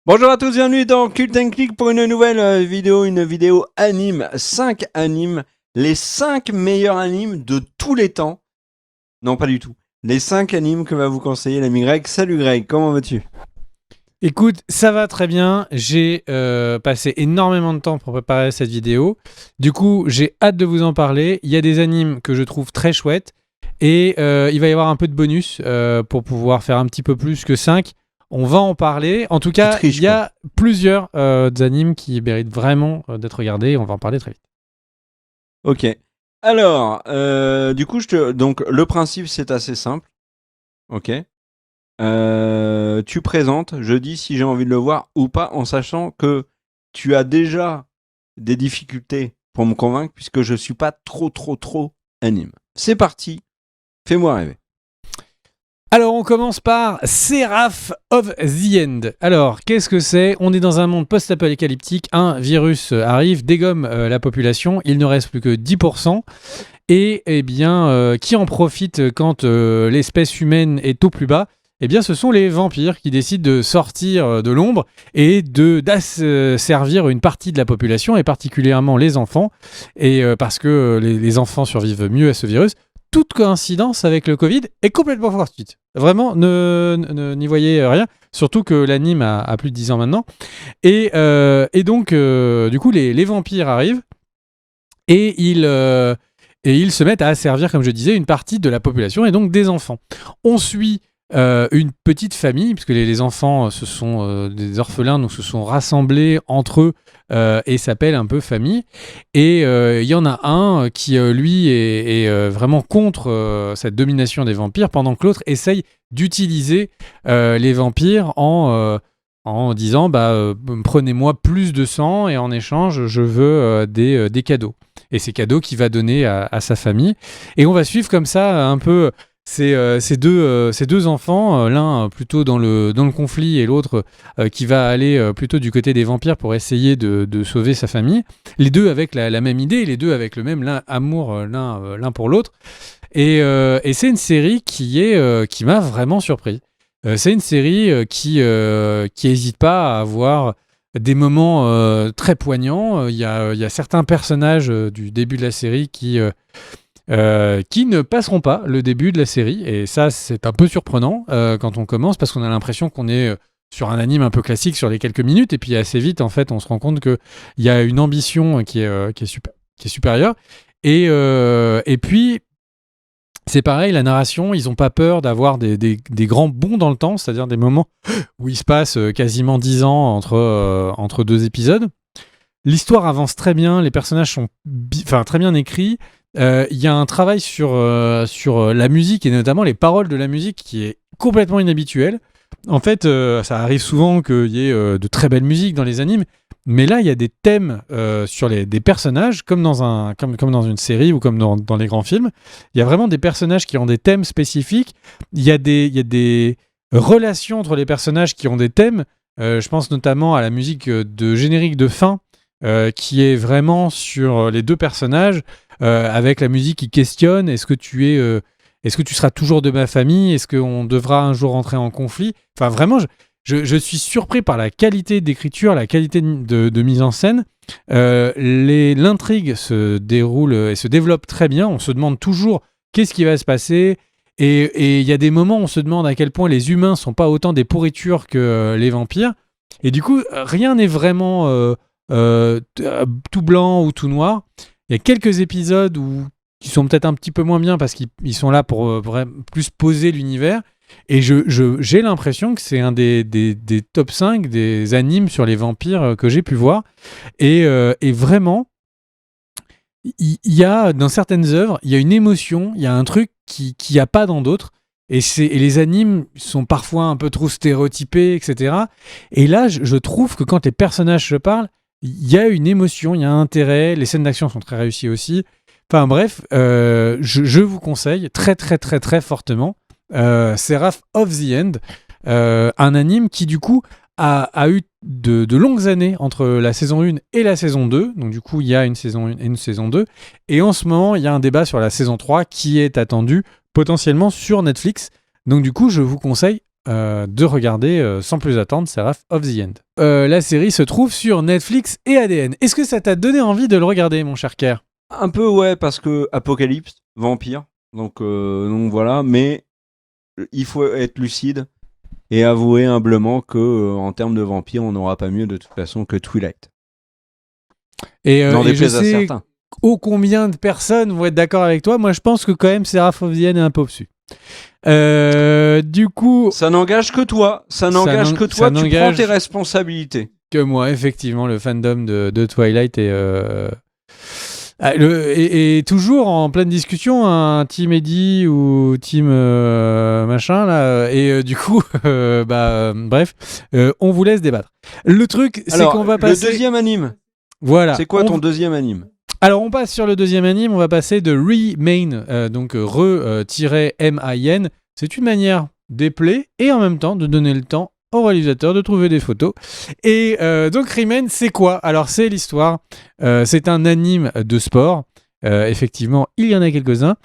Bonjour à tous, bienvenue dans Cult & Click pour une nouvelle une vidéo anime, 5 animes, les 5 meilleurs animes de tous les temps. Non, pas du tout. Les 5 animes que va vous conseiller l'ami Greg. Salut Greg, comment vas-tu ? Écoute, ça va très bien. J'ai passé énormément de temps pour préparer cette vidéo. Du coup, j'ai hâte de vous en parler. Il y a des animes que je trouve très chouettes. Et il va y avoir un peu de bonus pour pouvoir faire un petit peu plus que 5. On va en parler. En tout cas, il y a plusieurs animes qui méritent vraiment d'être regardés. On va en parler très vite. Ok. Alors, du coup, donc le principe c'est assez simple. Ok. Tu présentes, je dis si j'ai envie de le voir ou pas, en sachant que tu as déjà des difficultés pour me convaincre puisque je suis pas trop anime. C'est parti, fais-moi rêver. Alors, on commence par Seraph of the End. Alors, qu'est-ce que c'est ? On est dans un monde post-apocalyptique. Un virus arrive, dégomme la population. Il ne reste plus que 10%. Et eh bien, qui en profite quand l'espèce humaine est au plus bas ? Eh bien, ce sont les vampires qui décident de sortir de l'ombre et d'asservir une partie de la population, et particulièrement les enfants, et parce que les enfants survivent mieux à ce virus. Toute coïncidence avec le Covid est complètement fortuite. Vraiment, n'y voyez rien. Surtout que l'anime a plus de 10 ans maintenant. Et donc, du coup, les vampires arrivent et ils se mettent à asservir, comme je disais, une partie de la population et donc des enfants. On suit une petite famille, puisque les enfants, ce sont des orphelins, donc se sont rassemblés entre eux et s'appellent un peu famille. Et il y en a un qui, lui, est vraiment contre cette domination des vampires, pendant que l'autre essaye d'utiliser les vampires en disant prenez-moi plus de sang et en échange, je veux des cadeaux. Et ces cadeaux qu'il va donner à sa famille. Et on va suivre comme ça un peu ces deux enfants, l'un plutôt dans le conflit et l'autre qui va aller plutôt du côté des vampires pour essayer de sauver sa famille. Les deux avec la même idée, les deux avec le même amour l'un pour l'autre. Et c'est une série qui m'a vraiment surpris. C'est une série qui n'hésite pas à avoir des moments très poignants. Il y a certains personnages du début de la série qui ne passeront pas le début de la série. Et ça, c'est un peu surprenant quand on commence, parce qu'on a l'impression qu'on est sur un anime un peu classique sur les quelques minutes. Et puis assez vite, en fait, on se rend compte qu'il y a une ambition qui est supérieure. Et puis, c'est pareil, la narration, ils n'ont pas peur d'avoir des grands bonds dans le temps, c'est-à-dire des moments où il se passe quasiment 10 ans entre deux épisodes. L'histoire avance très bien, les personnages sont très bien écrits. Il y a un travail sur la musique, et notamment les paroles de la musique, qui est complètement inhabituel. En fait, ça arrive souvent qu'il y ait de très belles musiques dans les animes, mais là, il y a des thèmes sur des personnages, comme dans une série ou comme dans les grands films. Il y a vraiment des personnages qui ont des thèmes spécifiques. Il y a des relations entre les personnages qui ont des thèmes. Je pense notamment à la musique de générique de fin, qui est vraiment sur les deux personnages, avec la musique qui questionne: est-ce que tu seras toujours de ma famille ? Est-ce qu'on devra un jour rentrer en conflit ? Enfin, vraiment, je suis surpris par la qualité d'écriture, la qualité de mise en scène. L'intrigue se déroule et se développe très bien. On se demande toujours qu'est-ce qui va se passer. Et il y a des moments où on se demande à quel point les humains sont pas autant des pourritures que les vampires. Et du coup, rien n'est vraiment tout blanc ou tout noir. Il y a quelques épisodes qui sont peut-être un petit peu moins bien parce qu'ils sont là pour plus poser l'univers. Et j'ai l'impression que c'est un des top 5 des animes sur les vampires que j'ai pu voir. Et vraiment, il y a, dans certaines œuvres, il y a une émotion, il y a un truc qu'il n'y a pas dans d'autres. Et les animes sont parfois un peu trop stéréotypés, etc. Et là, je trouve que quand les personnages se parlent, il y a une émotion, il y a un intérêt. Les scènes d'action sont très réussies aussi. Enfin bref, je vous conseille très très très très fortement Seraph of the End, un anime qui du coup a eu de longues années entre la saison 1 et la saison 2. Donc du coup, il y a une saison 1 et une saison 2. Et en ce moment, il y a un débat sur la saison 3 qui est attendu potentiellement sur Netflix. Donc du coup, je vous conseille de regarder sans plus attendre Seraph of the End. La série se trouve sur Netflix et ADN. Est-ce que ça t'a donné envie de le regarder, mon cher Kerr ? Un peu, ouais, parce que Apocalypse, vampire, donc voilà, mais il faut être lucide et avouer humblement que en termes de vampire, on n'aura pas mieux de toute façon que Twilight. Et N'en je déplaise à sais certains. ô combien de personnes vont être d'accord avec toi. Moi, je pense que quand même Seraph of the End est un peu au-dessus. Du coup, Ça n'engage que toi. Ça n'engage que toi. Tu prends n'engage tes responsabilités. que moi, effectivement, le fandom de Twilight est toujours en pleine discussion, un team Eddie ou team machin là, et du coup, bref, on vous laisse débattre. Le truc, c'est qu'on va passer. Le deuxième anime. Voilà. C'est quoi ton deuxième anime ? Alors, on passe sur le deuxième anime, on va passer de Remain, donc re-min. C'est une manière d'épeler et en même temps de donner le temps au réalisateur de trouver des photos. Et donc, Remain, c'est quoi ? Alors, c'est l'histoire, c'est un anime de sport. Effectivement, il y en a quelques-uns.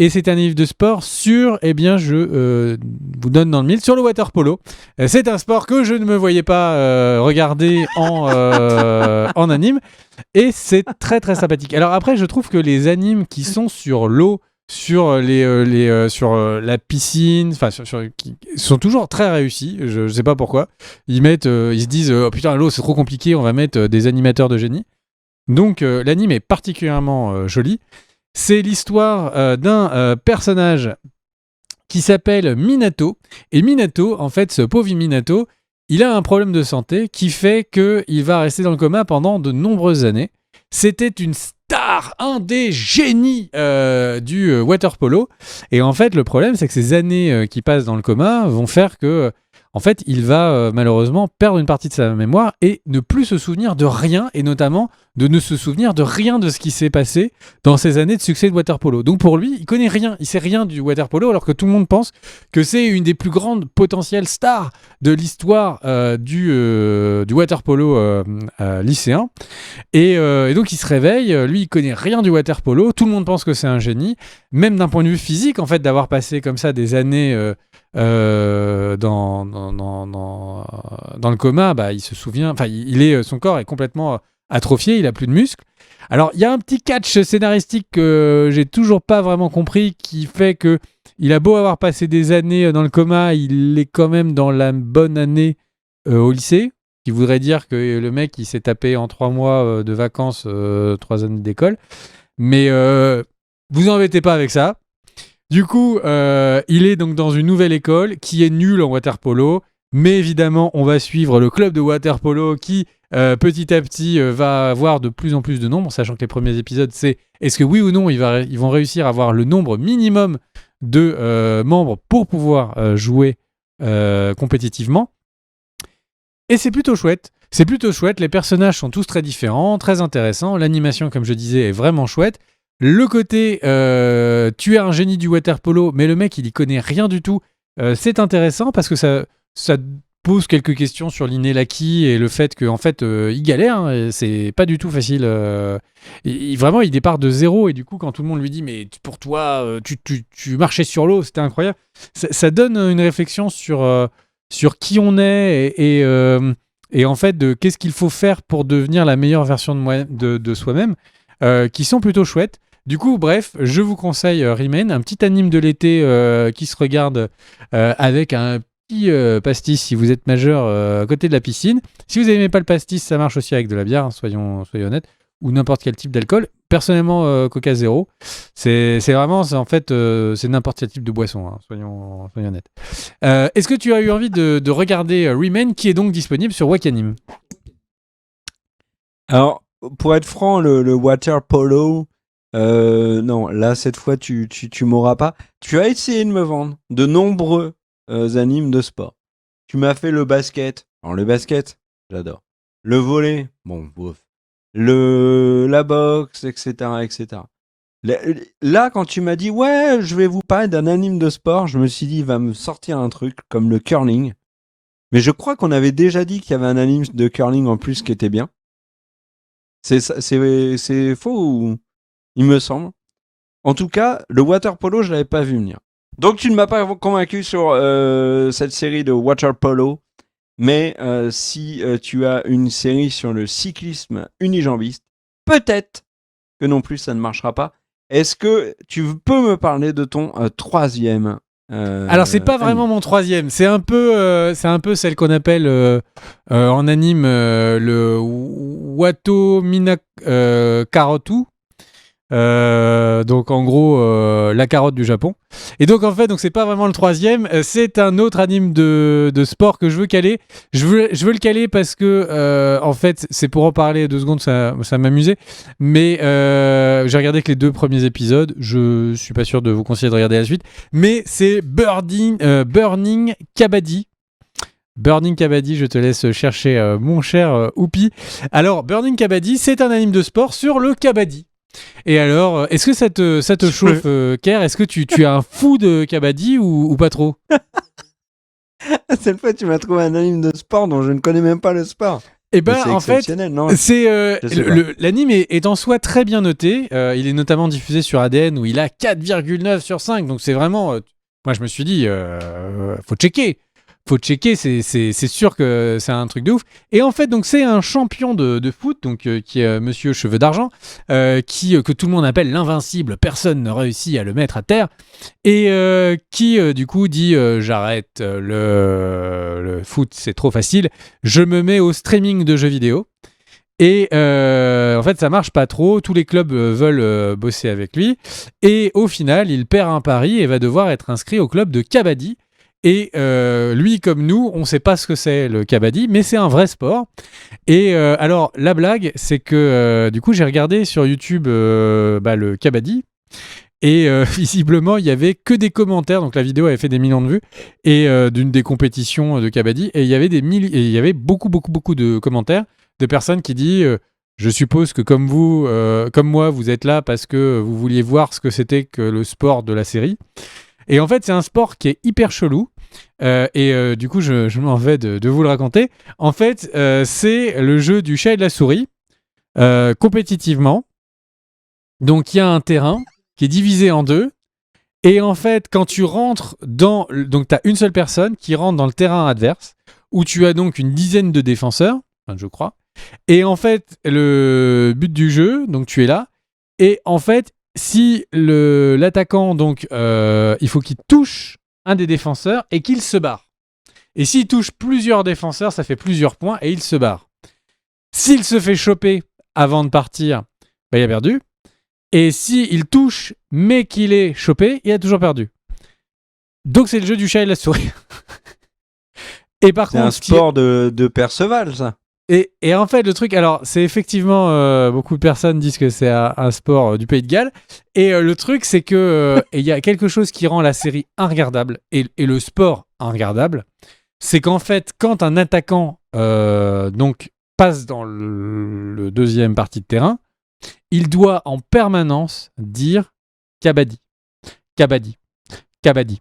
Et c'est un anime de sport sur, eh bien, je vous donne dans le mille, sur le water polo. C'est un sport que je ne me voyais pas regarder en anime. Et c'est très très sympathique. Alors après, je trouve que les animes qui sont sur l'eau, sur la piscine, enfin qui sont toujours très réussis. Je sais pas pourquoi. Ils se disent oh putain l'eau c'est trop compliqué, on va mettre des animateurs de génie. Donc l'anime est particulièrement joli. C'est l'histoire d'un personnage qui s'appelle Minato. Et Minato, en fait, ce pauvre Minato, il a un problème de santé qui fait qu'il va rester dans le coma pendant de nombreuses années. C'était une star, un des génies du water polo. Et en fait, le problème, c'est que ces années qui passent dans le coma vont faire que, en fait, il va malheureusement perdre une partie de sa mémoire et ne plus se souvenir de rien, et notamment de ne se souvenir de rien de ce qui s'est passé dans ces années de succès de water polo. Donc pour lui, il connaît rien, il sait rien du water polo, alors que tout le monde pense que c'est une des plus grandes potentielles stars de l'histoire du water polo lycéen. Et donc il se réveille, lui il connaît rien du water polo, tout le monde pense que c'est un génie, même d'un point de vue physique en fait, d'avoir passé comme ça des années dans le coma, bah, il se souvient, enfin son corps est complètement atrophié, il a plus de muscles. Alors il y a un petit catch scénaristique que j'ai toujours pas vraiment compris, qui fait que il a beau avoir passé des années dans le coma, il est quand même dans la bonne année au lycée, qui voudrait dire que le mec il s'est tapé en 3 mois de vacances 3 années d'école. Mais vous embêtez pas avec ça. Du coup, il est donc dans une nouvelle école qui est nulle en water polo, mais évidemment, on va suivre le club de water polo qui, petit à petit, va avoir de plus en plus de nombres, sachant que les premiers épisodes, c'est est-ce que oui ou non, ils vont réussir à avoir le nombre minimum de membres pour pouvoir jouer compétitivement. Et c'est plutôt chouette. C'est plutôt chouette. Les personnages sont tous très différents, très intéressants. L'animation, comme je disais, est vraiment chouette. Le côté tu es un génie du water polo, mais le mec il y connaît rien du tout, c'est intéressant parce que ça pose quelques questions sur l'inné l'acquis et le fait qu'en fait il galère, hein, et c'est pas du tout facile. Vraiment il départ de zéro, et du coup quand tout le monde lui dit mais pour toi tu marchais sur l'eau, c'était incroyable, ça donne une réflexion sur qui on est et en fait de qu'est-ce qu'il faut faire pour devenir la meilleure version de soi-même, qui sont plutôt chouettes. Du coup, bref, je vous conseille Remain, un petit anime de l'été qui se regarde avec un petit pastis si vous êtes majeur à côté de la piscine. Si vous n'aimez pas le pastis, ça marche aussi avec de la bière, hein, soyons honnêtes, ou n'importe quel type d'alcool. Personnellement, Coca Zéro, c'est vraiment, en fait, c'est n'importe quel type de boisson, hein, soyons honnêtes. Est-ce que tu as eu envie de regarder Remain, qui est donc disponible sur Wakanim ? Alors, pour être franc, le water polo, non, là, cette fois, tu m'auras pas. Tu as essayé de me vendre de nombreux animes de sport. Tu m'as fait le basket. Alors, le basket, j'adore. Le volley, bon, bof. La boxe, etc., etc. Là, quand tu m'as dit, ouais, je vais vous parler d'un anime de sport, je me suis dit, il va me sortir un truc comme le curling. Mais je crois qu'on avait déjà dit qu'il y avait un anime de curling en plus qui était bien. C'est faux ou... Il me semble. En tout cas, le water polo, je l'avais pas vu venir. Donc tu ne m'as pas convaincu sur cette série de Water Polo, mais si tu as une série sur le cyclisme unijambiste, peut-être que non plus ça ne marchera pas. Est-ce que tu peux me parler de ton troisième Alors c'est pas vraiment mon troisième, c'est un peu celle qu'on appelle en anime le Wato Mina Karotu. Donc en gros la carotte du Japon. Et donc en fait donc c'est pas vraiment le troisième, c'est un autre anime de sport que je veux caler. Je veux le caler parce que en fait c'est pour en parler 2 secondes, ça m'amusait. Mais j'ai regardé que les 2 premiers épisodes. Je suis pas sûr de vous conseiller de regarder la suite. Mais c'est Burning Kabaddi. Burning Kabaddi, je te laisse chercher mon cher Oupi. Alors Burning Kabaddi, c'est un anime de sport sur le kabaddi. Et alors, est-ce que ça te chauffe, Kerr ? Est-ce que tu es un fou de kabaddi ou pas trop ? Cette fois, tu m'as trouvé un anime de sport dont je ne connais même pas le sport. Eh ben, c'est en fait, exceptionnel, non ? l'anime est en soi très bien noté. Il est notamment diffusé sur ADN où il a 4,9 sur 5. Donc c'est vraiment... moi, je me suis dit, faut checker. C'est sûr que c'est un truc de ouf. Et en fait, donc c'est un champion de foot, donc qui est Monsieur Cheveux d'Argent, que tout le monde appelle l'invincible. Personne ne réussit à le mettre à terre, et qui du coup dit j'arrête le foot, c'est trop facile. Je me mets au streaming de jeux vidéo. Et en fait, ça marche pas trop. Tous les clubs veulent bosser avec lui, et au final, il perd un pari et va devoir être inscrit au club de kabaddi. Et lui, comme nous, on ne sait pas ce que c'est le kabaddi, mais c'est un vrai sport. Et alors, la blague, c'est que du coup, j'ai regardé sur YouTube le kabaddi. Et visiblement, il n'y avait que des commentaires. Donc, la vidéo avait fait des millions de vues. Et d'une des compétitions de kabaddi. Et il y avait beaucoup de commentaires de personnes qui disent je suppose que comme vous, comme moi, vous êtes là parce que vous vouliez voir ce que c'était que le sport de la série. Et en fait, c'est un sport qui est hyper chelou. Du coup, je m'en vais de vous le raconter. En fait, c'est le jeu du chat et de la souris, compétitivement. Donc, il y a un terrain qui est divisé en 2. Et en fait, quand tu rentres dans... Donc, tu as une seule personne qui rentre dans le terrain adverse, où tu as donc une dizaine de défenseurs, je crois. Et en fait, le but du jeu, donc tu es là. Et en fait, si l'attaquant, donc, il faut qu'il touche un des défenseurs et qu'il se barre. Et s'il touche plusieurs défenseurs, ça fait plusieurs points et il se barre. S'il se fait choper avant de partir, il a perdu. Et s'il touche mais qu'il est chopé, il a toujours perdu. Donc c'est le jeu du chat et de la souris. Et par contre, c'est un sport de Perceval, ça. Et en fait, le truc, alors, c'est effectivement, beaucoup de personnes disent que c'est un sport du Pays de Galles. Et le truc, c'est que il y a quelque chose qui rend la série inregardable et le sport inregardable. C'est qu'en fait, quand un attaquant donc passe dans le deuxième partie de terrain, il doit en permanence dire kabaddi, kabaddi, kabaddi,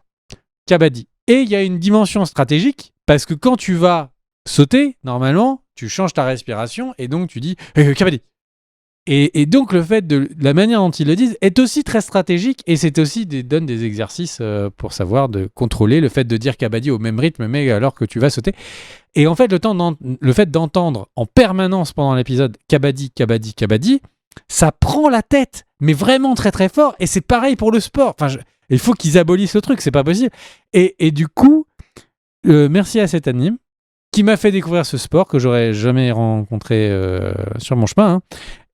kabaddi. Et il y a une dimension stratégique parce que quand tu vas sauter, normalement, tu changes ta respiration et donc tu dis kabaddi. Et donc le fait de la manière dont ils le disent est aussi très stratégique et c'est aussi donne des exercices pour savoir de contrôler le fait de dire kabaddi au même rythme mais alors que tu vas sauter. Et en fait le fait d'entendre en permanence pendant l'épisode kabaddi, kabaddi, kabaddi, ça prend la tête, mais vraiment très très fort. Et c'est pareil pour le sport. Enfin, il faut qu'ils abolissent le truc, c'est pas possible. Et du coup, merci à cet anime qui m'a fait découvrir ce sport que j'aurais jamais rencontré sur mon chemin. Hein.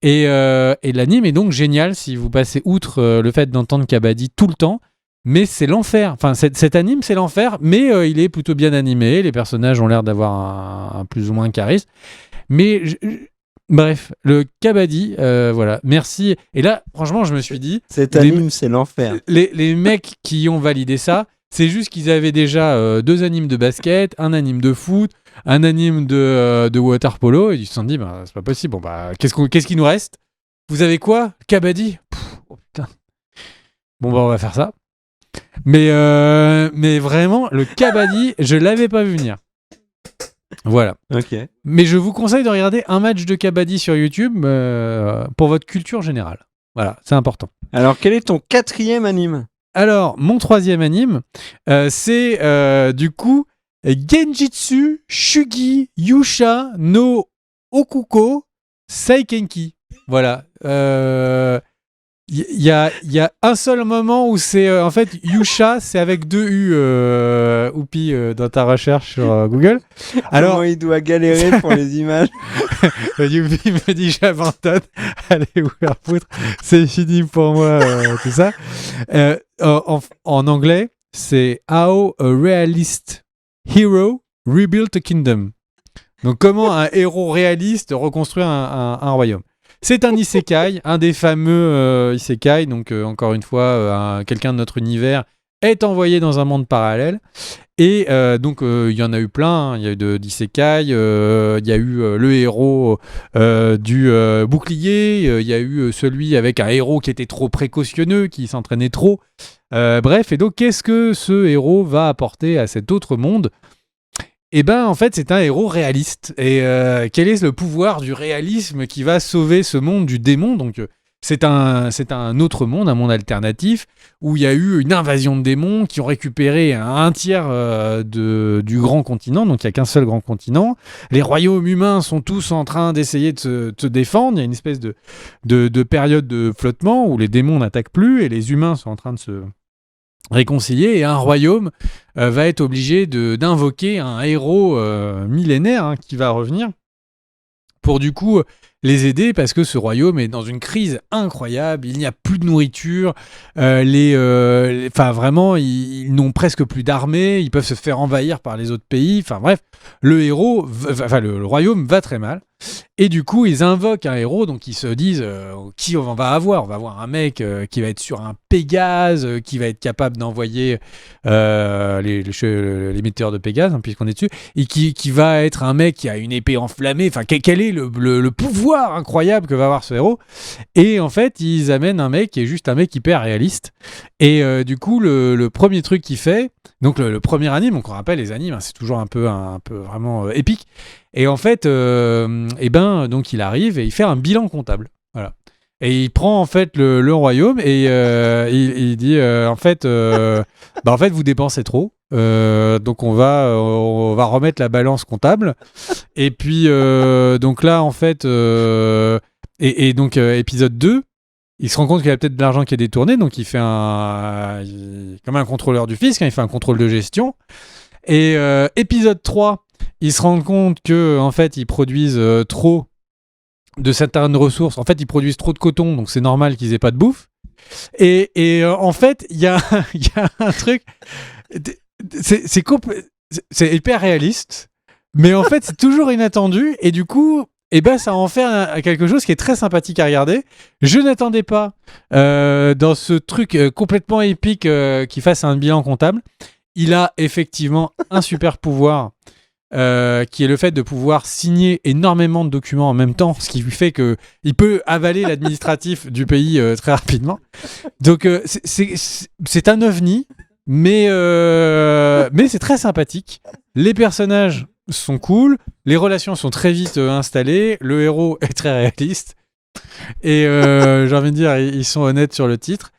Et l'anime est donc génial si vous passez outre le fait d'entendre kabaddi tout le temps. Mais c'est l'enfer. Enfin, cet anime, c'est l'enfer, mais il est plutôt bien animé. Les personnages ont l'air d'avoir un plus ou moins charisme. Mais... Bref, le kabaddi, voilà, merci. Et là, franchement, je me suis dit... Cet anime, c'est l'enfer. Les mecs qui ont validé ça, c'est juste qu'ils avaient déjà 2 animes de basket, un anime de foot, un anime de water polo, et ils se sont dit, c'est pas possible, bon, qu'est-ce qu'il nous reste ? Vous avez quoi ? Kabaddi ? Oh putain. Bon, on va faire ça. Mais vraiment, le kabaddi, je l'avais pas vu venir. Voilà. Ok. Mais je vous conseille de regarder un match de kabaddi sur YouTube pour votre culture générale. Voilà, c'est important. Alors, quel est ton 4e anime ? Alors, mon troisième anime, c'est du coup Genjitsu Shugi Yusha no Okuko Seikenki. Voilà. Il y a un seul moment où c'est en fait Yusha, c'est avec 2 U, Oupi, dans ta recherche sur Google. Alors, Comment il doit galérer pour les images. Youpi me dit j'abandonne, allez vous faire foutre, c'est fini pour moi, tout ça. En anglais, c'est How a Realist Hero Rebuilt a Kingdom. Donc comment un héros réaliste reconstruit un royaume. C'est un isekai, un des fameux isekai. Donc encore une fois, quelqu'un de notre univers est envoyé dans un monde parallèle. Et donc il y en a eu plein. Hein. Il y a eu d'isekai, il y a eu le héros du bouclier, il y a eu celui avec un héros qui était trop précautionneux, qui s'entraînait trop. Bref, et donc qu'est-ce que ce héros va apporter à cet autre monde ? Eh ben, en fait, c'est un héros réaliste. Et quel est le pouvoir du réalisme qui va sauver ce monde du démon ? Donc, c'est un autre monde, un monde alternatif, où il y a eu une invasion de démons qui ont récupéré un tiers du grand continent. Donc, il n'y a qu'un seul grand continent. Les royaumes humains sont tous en train d'essayer de se défendre. Il y a une espèce de période de flottement où les démons n'attaquent plus et les humains sont en train de se réconcilier, et un royaume va être obligé d'invoquer un héros millénaire qui va revenir pour du coup les aider, parce que ce royaume est dans une crise incroyable, il n'y a plus de nourriture, vraiment ils n'ont presque plus d'armée, ils peuvent se faire envahir par les autres pays, enfin bref, le royaume va très mal. Et du coup, ils invoquent un héros, donc ils se disent qui on va avoir. On va avoir un mec qui va être sur un Pégase, qui va être capable d'envoyer l'émetteur de Pégase, puisqu'on est dessus, et qui va être un mec qui a une épée enflammée. Enfin, quel est le pouvoir incroyable que va avoir ce héros ? Et en fait, ils amènent un mec qui est juste un mec hyper réaliste. Et du coup, le premier truc qu'il fait, donc le premier anime, donc on rappelle les animes, c'est toujours un peu vraiment épique. Et en fait, donc il arrive et il fait un bilan comptable. Voilà. Et il prend en fait le royaume et il dit en fait vous dépensez trop. Donc on va remettre la balance comptable. Et puis donc là en fait donc épisode 2, il se rend compte qu'il y a peut-être de l'argent qui est détourné, donc il fait comme un contrôleur du fisc, il fait un contrôle de gestion. Et épisode 3, ils se rendent compte que en fait ils produisent trop de certaines ressources. En fait, ils produisent trop de coton, donc c'est normal qu'ils aient pas de bouffe. Et en fait, il y a un truc. C'est hyper réaliste, mais en fait, c'est toujours inattendu. Et du coup, ça en fait quelque chose qui est très sympathique à regarder. Je n'attendais pas dans ce truc complètement épique qu'il fasse un bilan comptable. Il a effectivement un super pouvoir qui est le fait de pouvoir signer énormément de documents en même temps, ce qui lui fait qu'il peut avaler l'administratif du pays très rapidement. Donc c'est un ovni, mais c'est très sympathique. Les personnages sont cool, les relations sont très vite installées, le héros est très réaliste, et j'ai envie de dire, ils sont honnêtes sur le titre.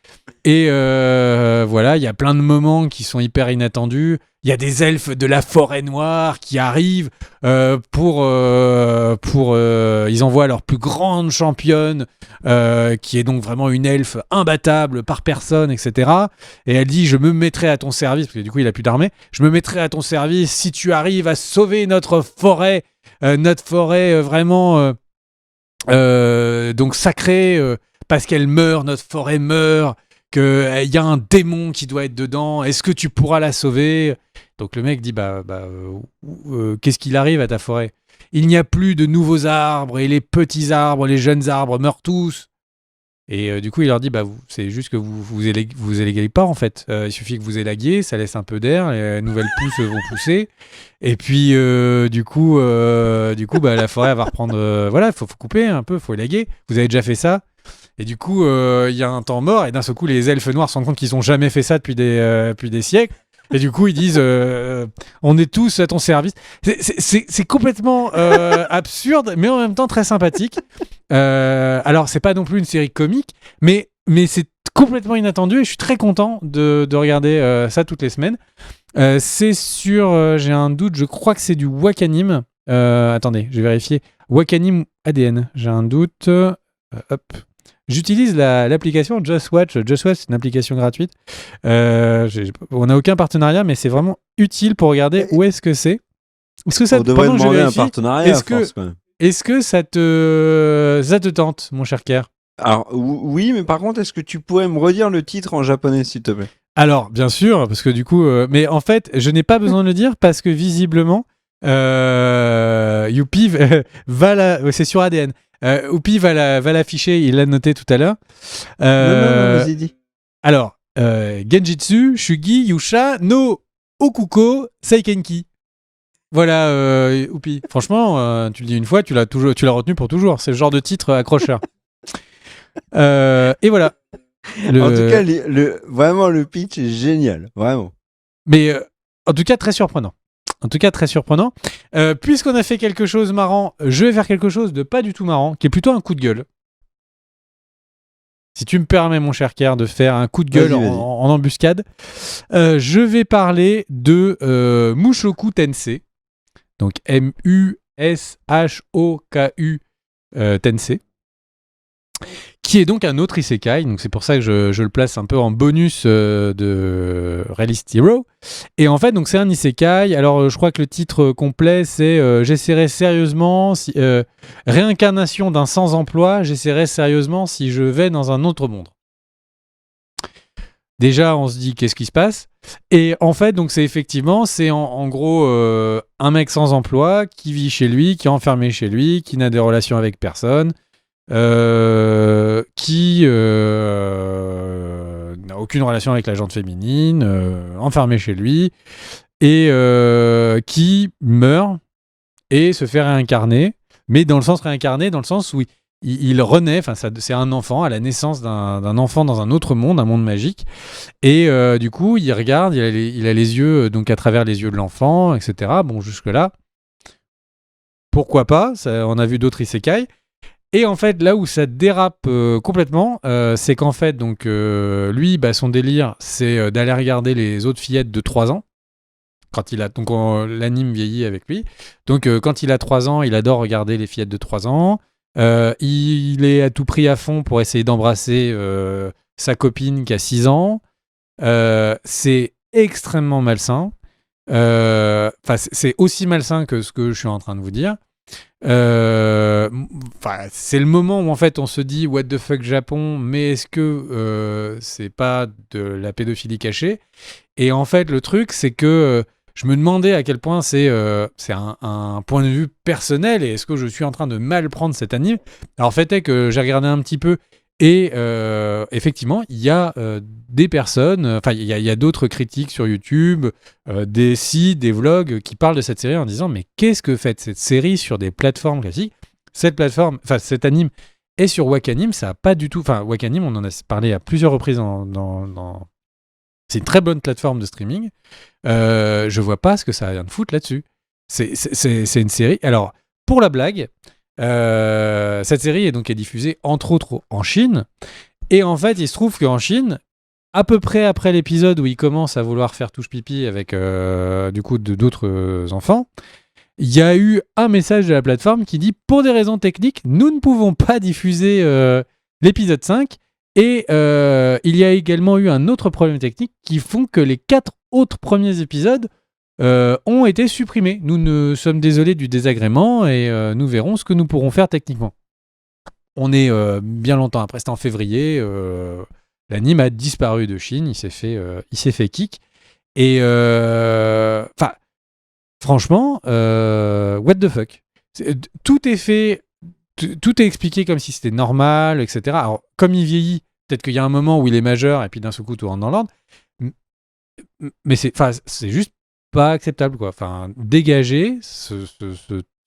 Et voilà, il y a plein de moments qui sont hyper inattendus. Il y a des elfes de la forêt noire qui arrivent ils envoient leur plus grande championne, qui est donc vraiment une elfe imbattable par personne, etc. Et elle dit, je me mettrai à ton service, parce que du coup il a plus d'armée, je me mettrai à ton service si tu arrives à sauver notre forêt vraiment donc sacrée, parce qu'elle meurt, notre forêt meurt, qu'il y a un démon qui doit être dedans, est-ce que tu pourras la sauver ? Donc le mec dit, qu'est-ce qu'il arrive à ta forêt ? Il n'y a plus de nouveaux arbres, et les petits arbres, les jeunes arbres meurent tous. Et du coup il leur dit, c'est juste que vous élaguez pas en fait, il suffit que vous élaguiez, ça laisse un peu d'air, les nouvelles pousses vont pousser, et puis du coup la forêt va reprendre, il faut couper un peu, il faut élaguer, vous avez déjà fait ça. Et du coup, il y a un temps mort, et d'un seul coup, les elfes noirs se rendent compte qu'ils n'ont jamais fait ça depuis des siècles. Et du coup, ils disent on est tous à ton service. C'est complètement absurde, mais en même temps très sympathique. Alors, c'est pas non plus une série comique, mais c'est complètement inattendu et je suis très content de regarder ça toutes les semaines. C'est sur, j'ai un doute, je crois que c'est du Wakanim. Attendez, je vais vérifier. Wakanim ADN, j'ai un doute. Hop. J'utilise l'application Just Watch. Just Watch, c'est une application gratuite. On n'a aucun partenariat, mais c'est vraiment utile pour regarder où est-ce que c'est. Est-ce que ça, On devrait pendant que je demander un vérifie, partenariat est-ce à force, quand même. est-ce que ça te tente, mon cher Kerr? Alors, oui, mais par contre, est-ce que tu pourrais me redire le titre en japonais, s'il te plaît? Alors, bien sûr, parce que du coup... mais en fait, je n'ai pas besoin de le dire parce que visiblement, Youpi c'est sur ADN. Youpi va l'afficher, il l'a noté tout à l'heure. Non, vas-y, dis. Alors, Genjitsu, Shugi, Yusha, no Okuko, Seikenki. Voilà, Youpi. Franchement, tu le dis une fois, tu l'as retenu pour toujours. C'est le genre de titre accrocheur. Et voilà. En tout cas, vraiment, le pitch est génial. Vraiment. Mais en tout cas, très surprenant. Puisqu'on a fait quelque chose marrant, je vais faire quelque chose de pas du tout marrant, qui est plutôt un coup de gueule. Si tu me permets, mon cher Kerr, de faire un coup de gueule Vas-y. en embuscade, je vais parler de Mushoku Tensei. Donc Mushoku Tensei. Qui est donc un autre isekai, donc c'est pour ça que je le place un peu en bonus de Realist Hero. Et en fait, donc c'est un isekai. Alors, je crois que le titre complet, c'est j'essaierai sérieusement réincarnation d'un sans-emploi. J'essaierai sérieusement si je vais dans un autre monde. Déjà, on se dit qu'est-ce qui se passe. Et en fait, donc c'est en gros un mec sans emploi qui vit chez lui, qui est enfermé chez lui, qui n'a des relations avec personne. Qui n'a aucune relation avec la gente féminine, enfermé chez lui, et qui meurt et se fait réincarner, mais dans le sens où il renaît, c'est un enfant à la naissance d'un enfant dans un autre monde, un monde magique, et du coup il regarde, il a les yeux, donc à travers les yeux de l'enfant, etc. Bon, jusque-là, pourquoi pas, on a vu d'autres isekai. Et en fait, là où ça dérape complètement, c'est qu'en fait, donc, lui, son délire, c'est d'aller regarder les autres fillettes de 3 ans. Quand il a, donc, l'anime vieillit avec lui. Donc, quand il a 3 ans, il adore regarder les fillettes de 3 ans. Il est à tout prix à fond pour essayer d'embrasser sa copine qui a 6 ans. C'est extrêmement malsain. C'est aussi malsain que ce que je suis en train de vous dire. C'est le moment où en fait on se dit what the fuck Japon, mais est-ce que c'est pas de la pédophilie cachée? Et en fait le truc c'est que je me demandais à quel point c'est un point de vue personnel et est-ce que je suis en train de mal prendre cet anime. Alors fait est que j'ai regardé un petit peu et effectivement il y a des personnes, il y a d'autres critiques sur YouTube, des sites, des vlogs qui parlent de cette série en disant mais qu'est-ce que fait cette série sur des plateformes classiques? Cet anime est sur Wakanim, ça a pas du tout, Wakanim on en a parlé à plusieurs reprises c'est une très bonne plateforme de streaming. Je vois pas ce que ça a rien de foutre là-dessus. C'est une série. Alors pour la blague, cette série est diffusée entre autres en Chine. Et en fait, il se trouve qu'en Chine, à peu près après l'épisode où il commence à vouloir faire touche pipi avec du coup d'autres enfants, il y a eu un message de la plateforme qui dit pour des raisons techniques, nous ne pouvons pas diffuser l'épisode 5. Et il y a également eu un autre problème technique qui font que les 4 autres premiers épisodes ont été supprimés. Nous sommes désolés du désagrément et nous verrons ce que nous pourrons faire techniquement. On est bien longtemps après, c'était en février. L'anime a disparu de Chine, il s'est fait kick. Et franchement, what the fuck. Tout est fait, tout est expliqué comme si c'était normal, etc. Alors, comme il vieillit, peut-être qu'il y a un moment où il est majeur et puis d'un seul coup tout rentre dans l'ordre. Mais c'est juste pas acceptable, quoi. Dégager ce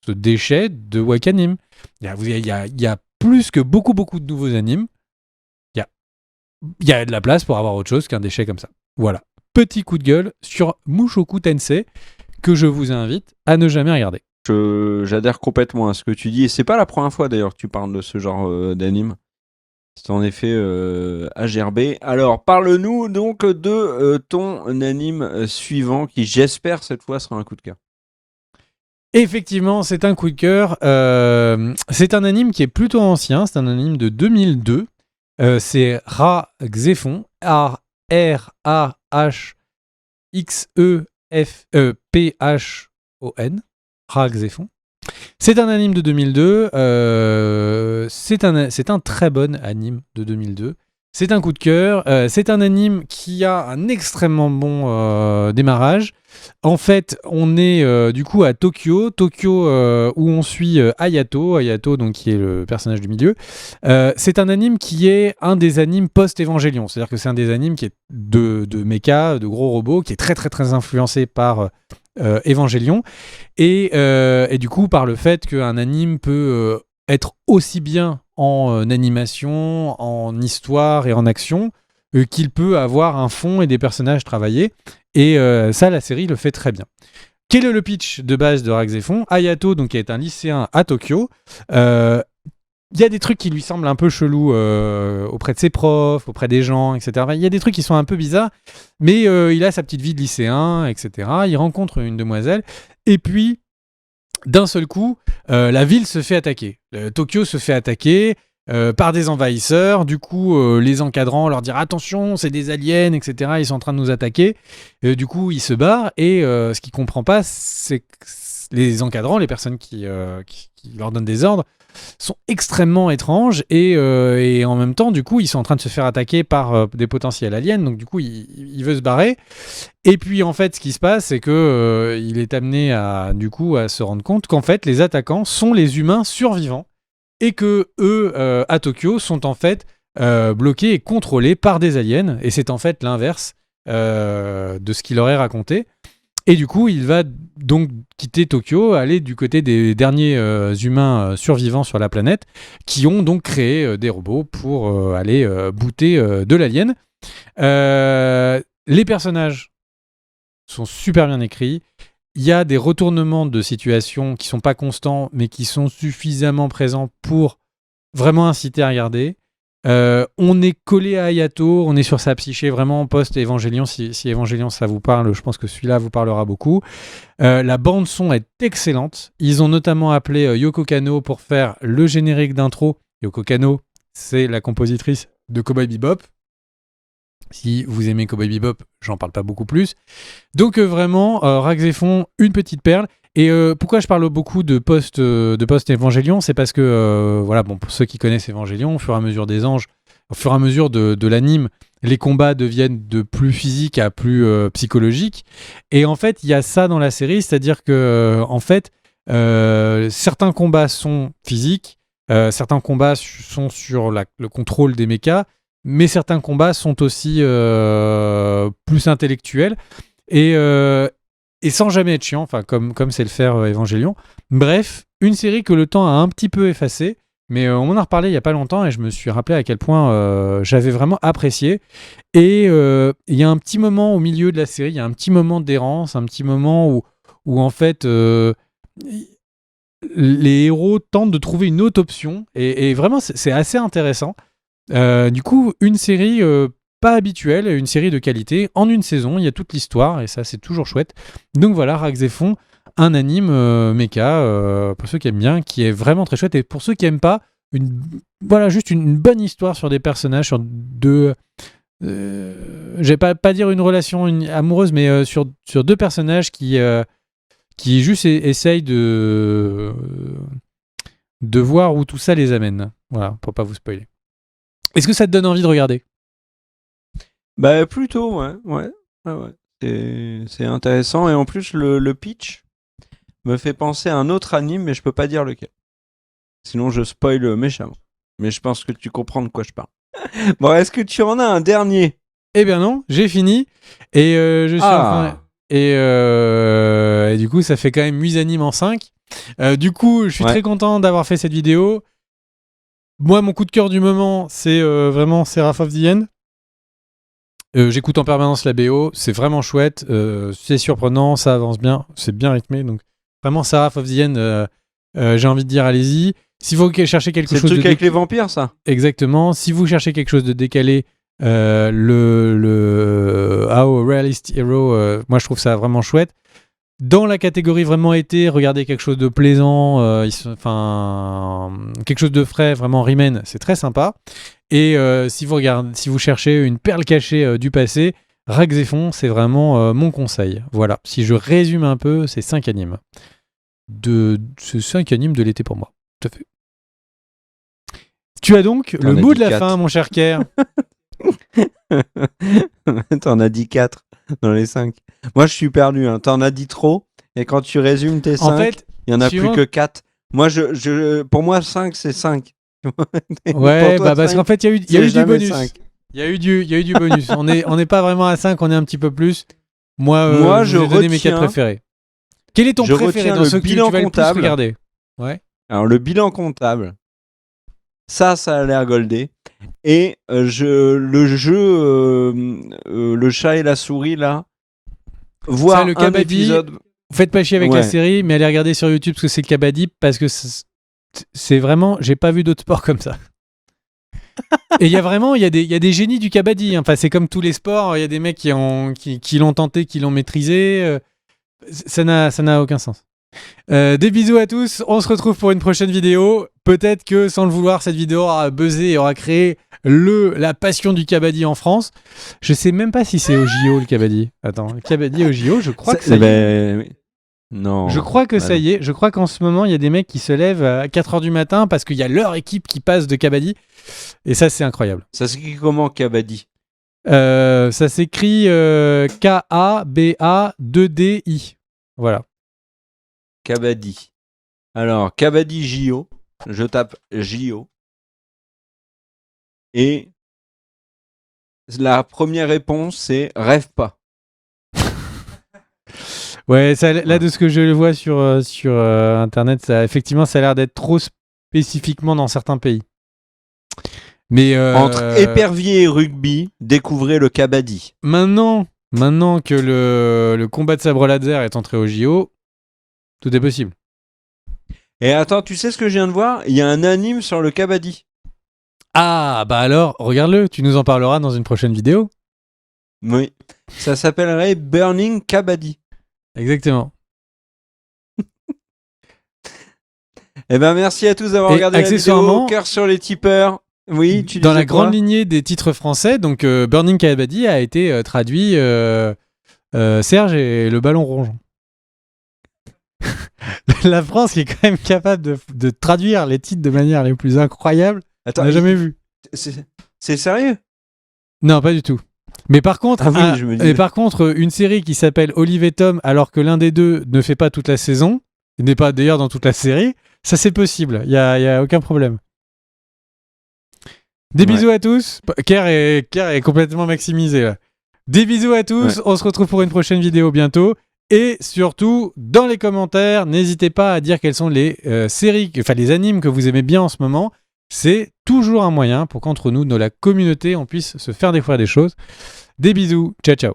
déchet de Wakanim. Il y a plus que beaucoup de nouveaux animes. Il y a de la place pour avoir autre chose qu'un déchet comme ça. Voilà. Petit coup de gueule sur Mushoku Tensei que je vous invite à ne jamais regarder. J'adhère complètement à ce que tu dis. Et c'est pas la première fois d'ailleurs que tu parles de ce genre d'anime. C'est en effet à gerber. Alors, parle-nous donc de ton anime suivant qui, j'espère, cette fois sera un coup de cœur. Effectivement, c'est un coup de cœur. C'est un anime qui est plutôt ancien. C'est un anime de 2002. C'est Ra Xephon. R-A-H-X-E-P-H-O-N. Ra Xephon. C'est un anime de 2002. C'est un très bon anime de 2002. C'est un coup de cœur. C'est un anime qui a un extrêmement bon démarrage. En fait, on est du coup à Tokyo, où on suit Hayato, donc qui est le personnage du milieu. C'est un anime qui est un des animes post-Évangélion, c'est-à-dire que c'est un des animes qui est de mecha, de gros robots, qui est très très très influencé par Évangélion, et du coup par le fait qu'un anime peut être aussi bien en animation, en histoire et en action, qu'il peut avoir un fond et des personnages travaillés. Et ça, la série le fait très bien. Quel est le pitch de base de Ra Xephon ? Hayato, donc, qui est un lycéen à Tokyo. Il y a des trucs qui lui semblent un peu chelous auprès de ses profs, auprès des gens, etc. Il y a des trucs qui sont un peu bizarres, mais il a sa petite vie de lycéen, etc. Il rencontre une demoiselle, et puis, d'un seul coup, la ville se fait attaquer. Tokyo se fait attaquer par des envahisseurs. Du coup, les encadrants leur disent attention, c'est des aliens, etc. Ils sont en train de nous attaquer. Du coup, ils se barrent. Et ce qu'ils ne comprennent pas, c'est que les encadrants, les personnes qui leur donnent des ordres, sont extrêmement étranges. Et en même temps, du coup, ils sont en train de se faire attaquer par des potentiels aliens. Donc, du coup, il veut se barrer. Et puis, en fait, ce qui se passe, c'est que il est amené à se rendre compte qu'en fait, les attaquants sont les humains survivants. Et que eux, à Tokyo, sont en fait bloqués et contrôlés par des aliens. Et c'est en fait l'inverse de ce qu'il leur est raconté. Et du coup, il va donc quitter Tokyo, aller du côté des derniers humains survivants sur la planète, qui ont donc créé des robots pour aller booter de l'alien. Les personnages sont super bien écrits. Il y a des retournements de situation qui sont pas constants, mais qui sont suffisamment présents pour vraiment inciter à regarder. On est collé à Hayato, on est sur sa psyché vraiment post-Évangélion. Si Évangélion ça vous parle, je pense que celui-là vous parlera beaucoup. La bande-son est excellente. Ils ont notamment appelé Yoko Kanno pour faire le générique d'intro. Yoko Kanno, c'est la compositrice de Cowboy Bebop. Si vous aimez Cowboy Bebop, j'en parle pas beaucoup plus. Donc vraiment, Ra Xephon, une petite perle. Et pourquoi je parle beaucoup de post-Évangélion, c'est parce que, pour ceux qui connaissent Évangélion, au fur et à mesure des anges, au fur et à mesure de l'anime, les combats deviennent de plus physiques à plus psychologiques. Et en fait, il y a ça dans la série, c'est-à-dire que, certains combats sont physiques, certains combats sont sur le contrôle des mechas, mais certains combats sont aussi plus intellectuels et sans jamais être chiant, comme c'est le faire Évangélion. Bref, une série que le temps a un petit peu effacée, mais on m'en a reparlé il y a pas longtemps et je me suis rappelé à quel point j'avais vraiment apprécié. Et il y a un petit moment au milieu de la série, il y a un petit moment d'errance, un petit moment où en fait les héros tentent de trouver une autre option et vraiment c'est assez intéressant. Du coup, une série pas habituelle, une série de qualité. En une saison, il y a toute l'histoire et ça, c'est toujours chouette. Donc voilà, Ra Xephon, un anime mecha, pour ceux qui aiment bien, qui est vraiment très chouette. Et pour ceux qui aiment pas, juste une bonne histoire sur des personnages, sur deux... je vais pas dire une relation amoureuse, mais sur deux personnages qui juste essayent de voir où tout ça les amène. Voilà, pour pas vous spoiler. Est-ce que ça te donne envie de regarder ? Bah plutôt, ouais. C'est intéressant et en plus le pitch me fait penser à un autre anime, mais je peux pas dire lequel. Sinon je spoil méchamment. Mais je pense que tu comprends de quoi je parle. Bon, est-ce que tu en as un dernier ? Eh bien non, j'ai fini et je suis enfin... Et du coup, ça fait quand même 8 animes en 5. Du coup, je suis très content d'avoir fait cette vidéo. Moi, mon coup de cœur du moment, c'est vraiment Seraph of the End. J'écoute en permanence la BO, c'est vraiment chouette, c'est surprenant, ça avance bien, c'est bien rythmé. Donc vraiment, Seraph of the End, j'ai envie de dire allez-y. Si vous cherchez quelque C'est le chose truc de avec les vampires, ça. exactement, si vous cherchez quelque chose de décalé, le How Realist Hero, moi je trouve ça vraiment chouette. Dans la catégorie vraiment été, regardez quelque chose de plaisant, quelque chose de frais, vraiment Riemann, c'est très sympa. Et si vous cherchez une perle cachée du passé, Rags et Fonds, c'est vraiment mon conseil. Voilà, si je résume un peu, c'est 5 animes. C'est 5 animes de l'été pour moi, tout à fait. Tu as donc le mot de la fin, mon cher Kerr. T'en as dit 4 dans les 5. Moi, je suis perdu. Hein. T'en as dit trop. Et quand tu résumes tes 5, En fait, il y en a suivant... plus que 4. Moi, pour moi, 5, c'est 5. Ouais, toi, parce 5, qu'en fait, il y a eu du jamais bonus. 5. Il y a eu du bonus. On n'est pas vraiment à 5, on est un petit peu plus. Moi, je vais donner mes 4 préférés. Quel est ton préféré dans ceux que tu vas le plus regarder? Ouais. Alors, le bilan comptable, ça a l'air goldé. Et le jeu, le chat et la souris, là, voir le un Kabaddi, épisode... Vous faites pas chier avec la série, mais allez regarder sur YouTube ce que c'est le Kabaddi, parce que c'est vraiment... J'ai pas vu d'autres sports comme ça. Et il y a des génies du Kabaddi. Enfin, c'est comme tous les sports, il y a des mecs qui l'ont tenté, qui l'ont maîtrisé. Ça n'a aucun sens. Des bisous à tous, on se retrouve pour une prochaine vidéo. Peut-être que sans le vouloir, cette vidéo aura buzzé et aura créé la passion du Kabaddi en France. Je sais même pas si c'est au JO le Kabaddi. Attends, le Kabaddi au JO, je crois que ça y est. Non. Je crois que ça y est. Je crois qu'en ce moment, il y a des mecs qui se lèvent à 4h du matin parce qu'il y a leur équipe qui passe de Kabaddi. Et ça, c'est incroyable. Ça s'écrit comment, Kabaddi? Ça s'écrit K-A-B-A-2-D-I. Voilà. Kabaddi. Alors, Kabaddi JO. Je tape JO. Et la première réponse, c'est rêve pas. Ouais, là, de ce que je vois sur Internet, effectivement, ça a l'air d'être trop spécifiquement dans certains pays. Mais entre épervier et rugby, découvrez le Kabaddi. Maintenant que le combat de sabre laser est entré au JO, tout est possible. Et attends, tu sais ce que je viens de voir? Il y a un anime sur le Kabaddi. Ah, bah alors, regarde-le, tu nous en parleras dans une prochaine vidéo. Oui, ça s'appellerait Burning Kabaddi. Exactement. Eh ben, merci à tous d'avoir regardé la vidéo. Cœur sur les tipeurs. Oui, tu dans la quoi? grande lignée des titres français, donc Burning Kabaddi a été traduit Serge et le ballon rongeant. La France qui est quand même capable de traduire les titres de manière les plus incroyables. Attends, on n'a jamais vu. C'est sérieux? Non, pas du tout. Mais par contre, une série qui s'appelle Olive et Tom, alors que l'un des deux ne fait pas toute la saison, n'est pas d'ailleurs dans toute la série, ça c'est possible. Il y a aucun problème. Des bisous à tous. Kerr est complètement maximisé là. Des bisous à tous. On se retrouve pour une prochaine vidéo bientôt. Et surtout, dans les commentaires, n'hésitez pas à dire quelles sont les séries, enfin les animes que vous aimez bien en ce moment. C'est toujours un moyen pour qu'entre nous, dans la communauté, on puisse se faire découvrir des choses. Des bisous. Ciao, ciao.